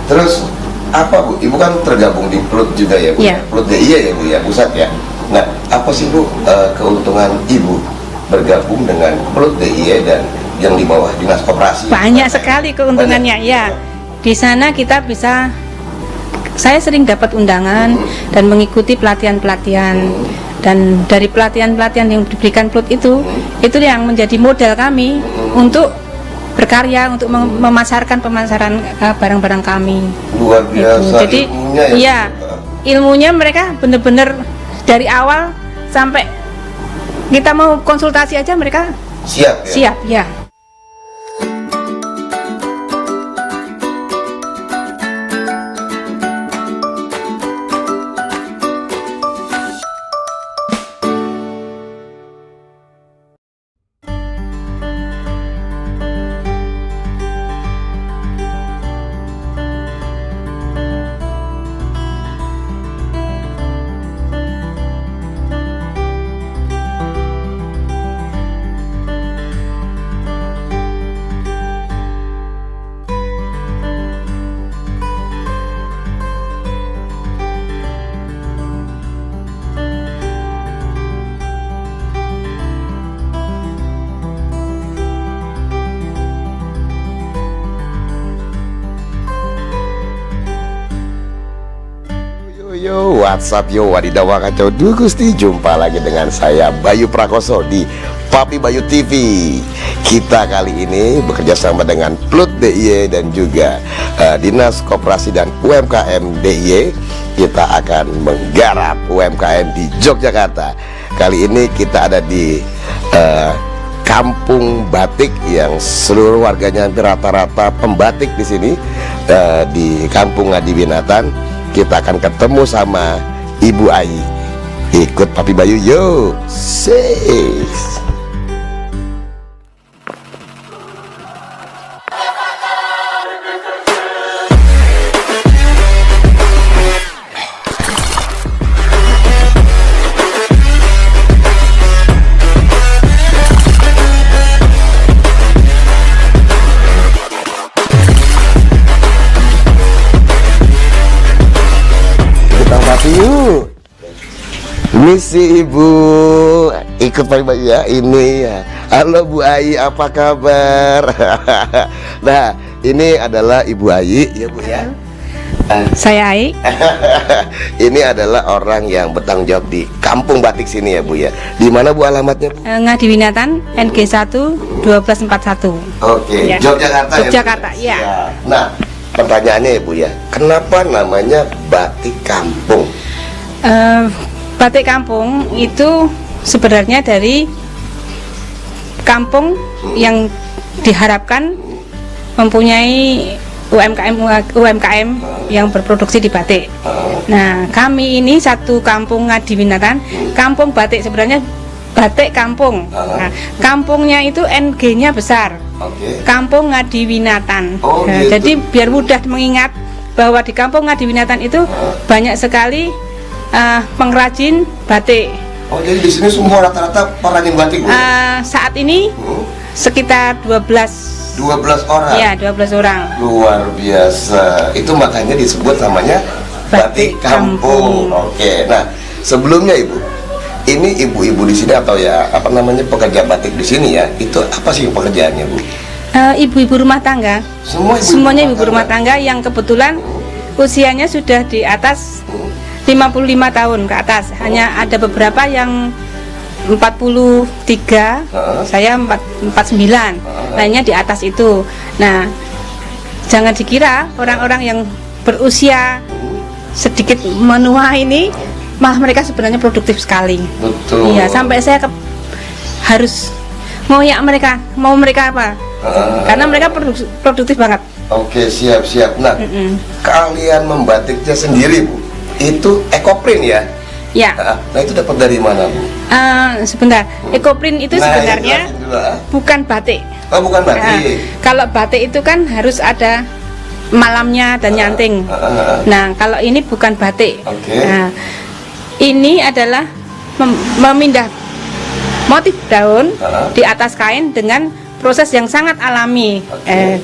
Terus apa Bu? Ibu kan tergabung di PLUT juga ya Bu? Iya. PLUT DIY ya Bu ya, pusat ya. Nah, apa sih Bu keuntungan Ibu bergabung dengan PLUT DIY dan yang di bawah Dinas Koperasi? Banyak sekali keuntungannya. Ya, di sana kita bisa, saya sering dapat undangan dan mengikuti pelatihan-pelatihan. Dan dari pelatihan-pelatihan yang diberikan PLUT itu yang menjadi modal kami untuk berkarya, untuk memasarkan pemasaran barang-barang kami. Luar biasa. Jadi ilmunya ya. iya, ilmunya mereka benar-benar dari awal sampai kita mau konsultasi aja mereka Siap ya. siap ya. Yo, WhatsApp yo, wadidaw kacau Gusti, jumpa lagi dengan saya Bayu Prakoso di Papi Bayu TV. Kita kali ini bekerja sama dengan PLUT DIY dan juga Dinas Koperasi dan UMKM DIY. Kita akan menggarap UMKM di Yogyakarta. Kali ini kita ada di Kampung Batik yang seluruh warganya hampir rata-rata pembatik di sini, di Kampung Ngadiwinatan. Kita akan ketemu sama Ibu Ai. Ikut Papi Bayu yo. Sis. Yuk, misi Ibu ikut Papi Bayu ya. Ini ya, halo Bu Ai, apa kabar? Nah, ini adalah Ibu Ai ya Bu ya. Saya Ai. Ini adalah orang yang bertanggung jawab di Kampung Batik sini ya Bu ya. Di mana Bu alamatnya Bu? Ngadiwinatan NG1 1241. Oke, Ya. Yogyakarta. Yogyakarta, ya. ya. Nah, pertanyaannya ya Bu ya, kenapa namanya batik kampung? Batik kampung itu sebenarnya dari kampung yang diharapkan mempunyai UMKM yang berproduksi di batik. Nah, kami ini satu kampung Ngadiwinatan, kampung batik, sebenarnya batik kampung. Nah, kampungnya itu NG-nya besar. Oke. Kampung Ngadiwinatan. Oh, Nah, gitu. jadi biar mudah mengingat bahwa di Kampung Ngadiwinatan itu banyak sekali pengrajin batik. Oh, jadi di sini semua rata-rata perajin batik Bu? Saat ini sekitar 12 orang. ya, 12 orang. Luar biasa. Itu makanya disebut namanya batik Batik kampung. kampung. Oke. Nah, sebelumnya Ibu, ini ibu-ibu di sini atau ya apa namanya pekerja batik di sini ya, itu apa sih pekerjaannya Bu? Ibu-ibu rumah tangga. Semuanya ibu rumah tangga yang kebetulan usianya sudah di atas 55 tahun ke atas. Hanya ada beberapa yang 43, saya 49, lainnya di atas itu. Nah, jangan dikira orang-orang yang berusia sedikit menua ini malah mereka sebenarnya produktif sekali. Betul. Iya, sampai saya harus ngoyak mereka, mau mereka apa? Karena mereka produktif banget. Oke, siap-siap. Nah, kalian membatiknya sendiri Bu, itu ekoprint ya? Ya. Nah, itu dapat dari mana Bu? Sebentar, ekoprint itu sebenarnya jelasin dulu, bukan batik. Oh, bukan batik. Kalau batik itu kan harus ada malamnya dan nyanting. Nah, kalau ini bukan batik. Oke. Nah, ini adalah memindah motif daun di atas kain dengan proses yang sangat alami,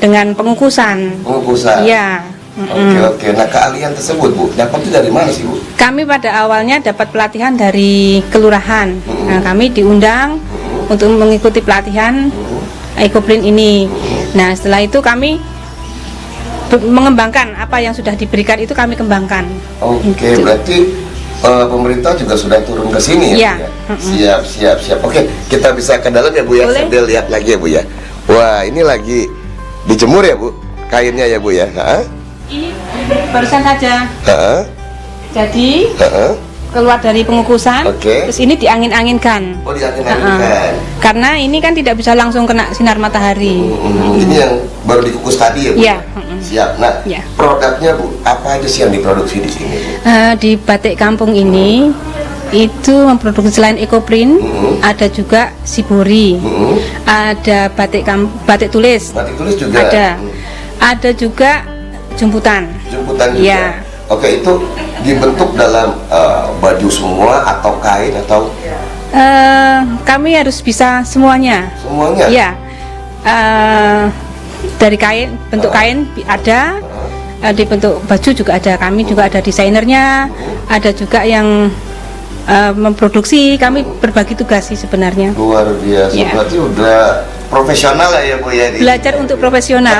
dengan pengukusan. Pengukusan. Iya. Oke. Nah, keahlian tersebut Bu, dapatnya dari mana sih Bu? Kami pada awalnya dapat pelatihan dari kelurahan. Nah, kami diundang untuk mengikuti pelatihan EcoPrint ini. Nah, setelah itu kami mengembangkan apa yang sudah diberikan itu kami kembangkan. Oke, Gitu. berarti pemerintah juga sudah turun ke sini ya, Iya. Bu, ya? Siap. Oke, kita bisa ke dalam ya Bu ya, Boleh. sambil lihat lagi ya Bu ya. Wah, ini lagi dijemur ya Bu, kainnya ya Bu ya. Ini barusan saja. Jadi Heeh. keluar dari pengukusan, Oke. terus ini diangin-anginkan. Oh, diangin-anginkan. Karena ini kan tidak bisa langsung kena sinar matahari. Ini yang baru dikukus tadi ya Bu? Iya. Siap. Nah, Iya. produknya Bu, apa aja sih yang diproduksi di sini Bu? Di batik kampung ini itu memproduksi selain EcoPrint, ada juga Shibori, ada batik tulis, Batik tulis juga? ada juga jemputan. Jemputan juga? Iya. Oke, itu dibentuk dalam baju semua atau kain atau Kami harus bisa semuanya. semuanya? Iya. Dari kain, bentuk kain ada, di bentuk baju juga ada. Kami juga ada desainernya, ada juga yang memproduksi. Kami berbagi tugas sih sebenarnya. Luar biasa, Iya. berarti udah profesional lah ya Bu ya? Belajar untuk profesional.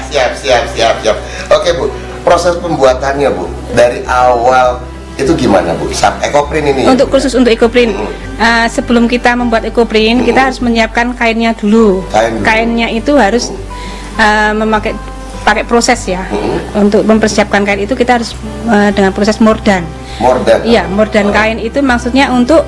siap. Oke Bu, proses pembuatannya Bu, dari awal itu gimana Bu? EcoPrint ini ya, Untuk Bu? khusus untuk EcoPrint, sebelum kita membuat EcoPrint, kita harus menyiapkan kainnya dulu. Kain dulu. Kainnya itu harus pakai proses ya. Untuk mempersiapkan kain itu kita harus dengan proses mordan. Mordan? Iya, mordan kain itu maksudnya untuk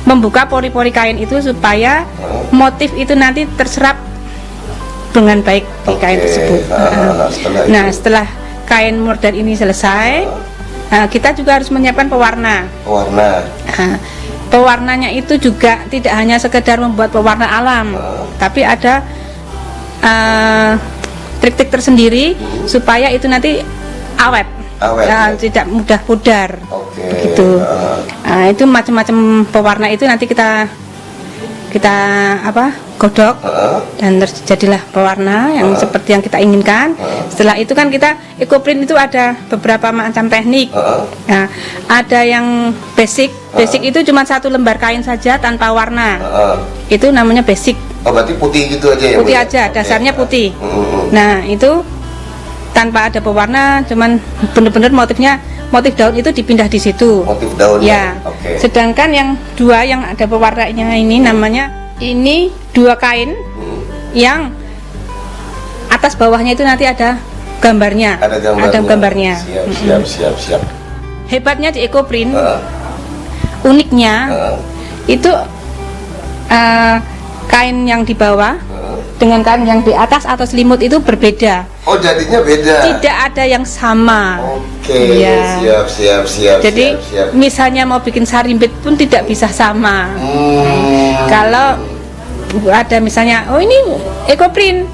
membuka pori-pori kain itu supaya motif itu nanti terserap dengan baik di kain Oke. tersebut. Setelah Nah, itu setelah kain mordan ini selesai, kita juga harus menyiapkan pewarna. warna. Nah, pewarnanya itu juga tidak hanya sekedar membuat pewarna alam, tapi ada trik-trik tersendiri supaya itu nanti awet, Awet, ya. tidak mudah pudar. Oke. Begitu. Itu macam-macam pewarna itu nanti kita godok dan terjadilah pewarna yang seperti yang kita inginkan. Setelah itu kan kita EcoPrint itu ada beberapa macam teknik. Nah, ada yang basic itu cuma satu lembar kain saja tanpa warna. Itu namanya basic. Oh, berarti putih gitu aja ya Bu? Putih ya? aja, Oke. dasarnya putih. Nah, itu tanpa ada pewarna, cuman benar-benar motif daun itu dipindah di situ. Motif daunnya? Ya. Oke. Sedangkan yang dua yang ada pewarnanya ini dua kain yang atas bawahnya itu nanti ada gambarnya. Ada gambarnya. Mm-mm. Siap. Hebatnya di EcoPrint, uniknya itu kain yang di bawah dengan kain yang di atas atau selimut itu berbeda. Oh, jadinya beda? Tidak ada yang sama. Oke, Iya. siap. Jadi misalnya mau bikin sarimbit pun tidak bisa sama. Kalau ada misalnya, oh ini EcoPrint,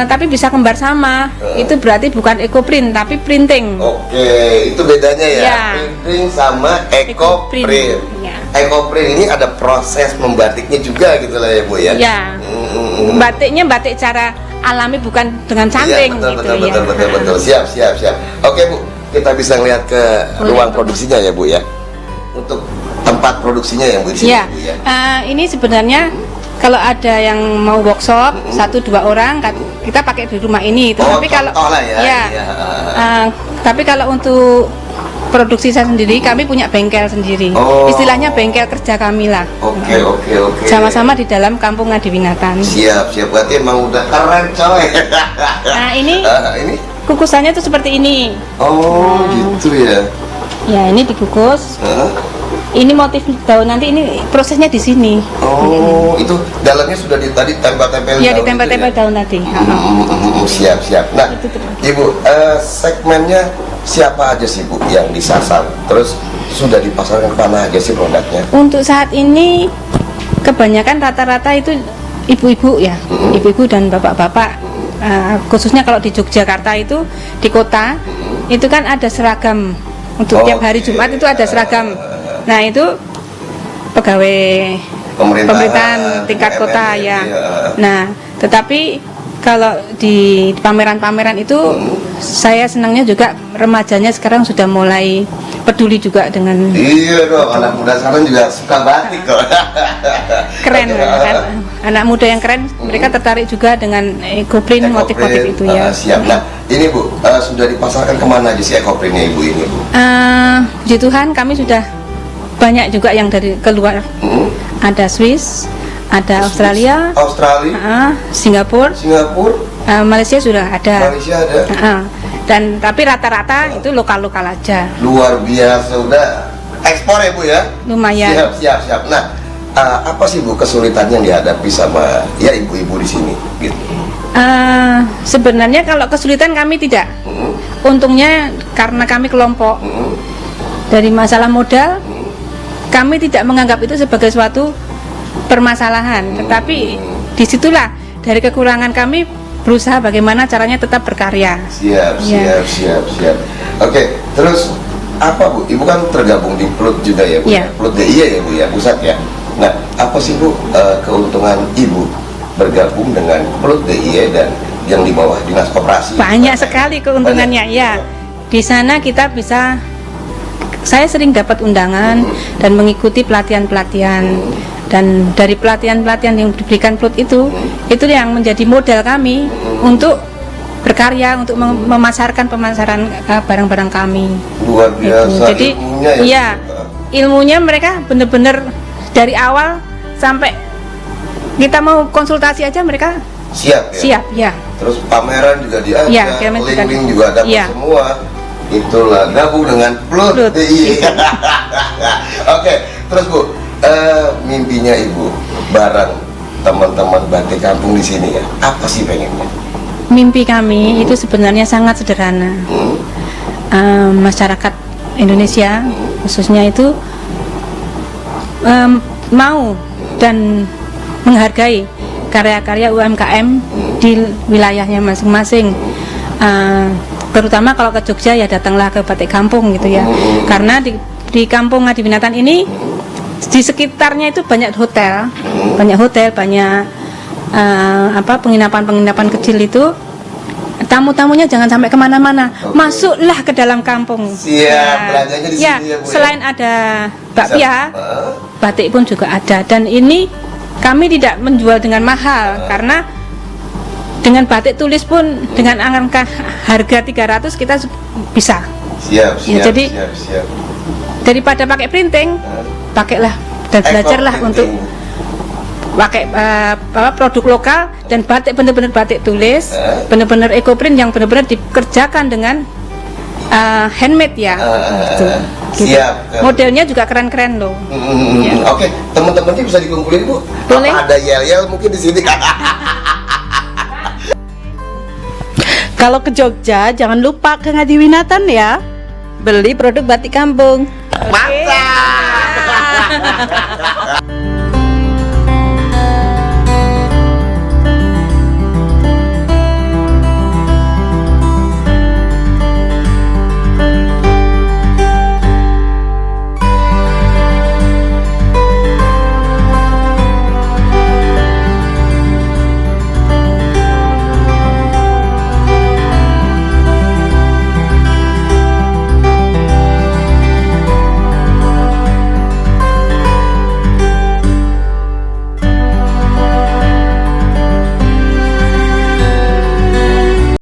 tapi bisa kembar sama, itu berarti bukan EcoPrint tapi printing. Oke, itu bedanya ya? Ya. Printing sama EcoPrint. Ya. EcoPrint ini ada proses membatiknya juga gitu lah ya Bu ya? Ya. Batiknya batik cara alami, bukan dengan canting. Iya, gitu betul. Siap. Oke Bu, kita bisa lihat ke ruang produksinya ya Bu ya? Untuk tempat produksinya yang Bu di sini Ya, Bu ya? ini sebenarnya kalau ada yang mau workshop 1-2 orang kita pakai di rumah ini. Tetapi kalau contoh lah ya, ya, iya. tapi kalau untuk produksi saya sendiri, kami punya bengkel sendiri. Oh. Istilahnya bengkel kerja kami lah. Oke. Sama-sama di dalam kampung Ngadiwingatan. Siap. Berarti emang udah keren coy. Nah, ini Ini? kukusannya tuh seperti ini. Oh, gitu ya. Ya, ini dikukus. Ini motif daun, nanti ini prosesnya di sini. Oh, itu dalamnya sudah tadi tempel-tempel Ya, daun ditempel-tempel itu ya? daun tadi. Siap. Nah, Itu tuh. Ibu, segmennya siapa aja sih Bu yang disasar? Terus sudah dipasarkan kemana aja sih produknya? Untuk saat ini kebanyakan rata-rata itu ibu-ibu ya, ibu-ibu dan bapak-bapak. Khususnya kalau di Yogyakarta itu di kota itu kan ada seragam untuk tiap hari Jumat itu ada seragam. Nah, itu pegawai pemerintahan tingkat kota ya. Nah, tetapi kalau di pameran-pameran itu saya senangnya juga remajanya sekarang sudah mulai peduli juga dengan Iya dong, anak muda sekarang juga suka batik kok. keren Oke, kan? Anak muda yang keren, mereka tertarik juga dengan ekoprint motif-motif itu ya. Siap. Nah, ini Bu, sudah dipasarkan kemana aja sih ekoprintnya Ibu ini Bu? Puji Tuhan kami sudah banyak juga yang dari keluar. Ada Swiss, ada Australia, Singapura, Malaysia sudah ada. Malaysia ada. Dan tapi rata-rata itu lokal-lokal aja. Luar biasa, udah ekspor ya Bu ya? Lumayan. Siap. Nah, apa sih Bu kesulitan yang dihadapi sama ya ibu-ibu di sini gitu? Sebenarnya kalau kesulitan kami tidak. Untungnya karena kami kelompok. Dari masalah modal, kami tidak menganggap itu sebagai suatu permasalahan, tetapi disitulah dari kekurangan kami berusaha bagaimana caranya tetap berkarya. Siap. Oke, terus apa Bu? Ibu kan tergabung di Plut juga ya Bu? Plut DIY ya Bu ya, pusat ya. Nah, apa sih Bu keuntungan Ibu bergabung dengan Plut DIY dan yang di bawah Dinas Koperasi? Banyak sekali keuntungannya ya. Di sana kita bisa, saya sering dapat undangan dan mengikuti pelatihan-pelatihan. Dan dari pelatihan-pelatihan yang diberikan Plut itu yang menjadi modal kami untuk berkarya, untuk memasarkan pemasaran barang-barang kami. Luar biasa. Jadi ilmunya ya. Iya, ilmunya mereka benar-benar dari awal sampai kita mau konsultasi aja mereka siap ya. Terus pameran juga diajak, link-link juga dapat semua. Itulah gabung dengan Plut DIY. Oke, terus Bu, mimpinya Ibu bareng teman-teman batik kampung di sini ya, apa sih pengennya? Mimpi kami itu sebenarnya sangat sederhana. Masyarakat Indonesia khususnya itu mau dan menghargai karya-karya UMKM di wilayahnya masing-masing. Terutama kalau ke Jogja ya datanglah ke batik kampung gitu ya. Karena di kampung Ngadi Winatan ini di sekitarnya itu banyak hotel, banyak penginapan kecil itu. Tamu-tamunya jangan sampai kemana-mana, masuklah ke dalam kampung. Belanjanya di sini ya Bu. Selain ada bakpia, batik pun juga ada. Dan ini kami tidak menjual dengan mahal karena dengan batik tulis pun dengan angka harga 300 kita bisa. Jadi daripada pakai printing, pakailah dan belajarlah untuk pakai produk lokal dan batik benar-benar batik tulis, benar-benar ekoprint yang benar-benar dikerjakan dengan handmade ya. Gitu. Modelnya juga keren-keren loh. Oke, teman-temannya bisa dikumpulin Bu. Boleh. Apa ada yel-yel mungkin di sini? Kalau ke Jogja jangan lupa ke Ngadi Winatan ya. Beli produk batik kampung. Mantap.